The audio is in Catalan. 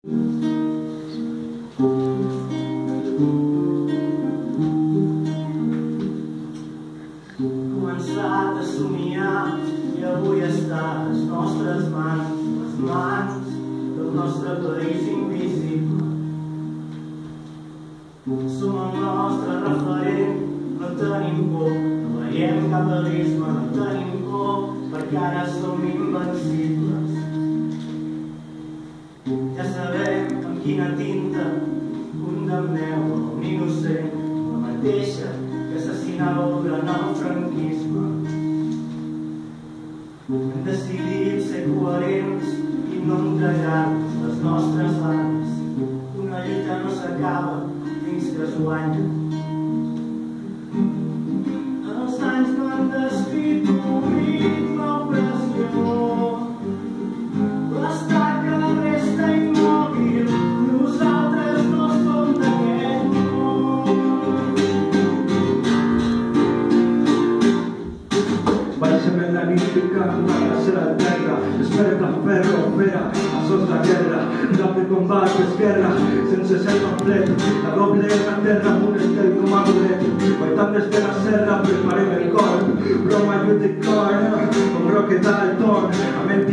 Començat a somiar i avui està a les nostres mans, les mans del nostre país invisible. Som el nostre referent, no tenim por, no veiem cap abisme, no tenim por, perquè ara som invencibles. Ja sabem amb quina tinta condemneu un innocent, la mateixa que assassinàveu durant el franquisme. Hem decidit ser coherents i no entregar-nos les nostres armes. Una lluita no s'acaba fins que es guanya. Els anys no han destituït l'opressió. L'estat que resta immòbil, nosaltres no som d'aquest món. Baixem en la nit picant una gracera de terra, espera la ferro, opera, a sos la guerra, rap de combat és guerra, sense ser complet, la doble la terra amb un estel com a bolet, guaitant des de la serra preparem el cor, broma lluit de cor, com Roque Dalton, amb el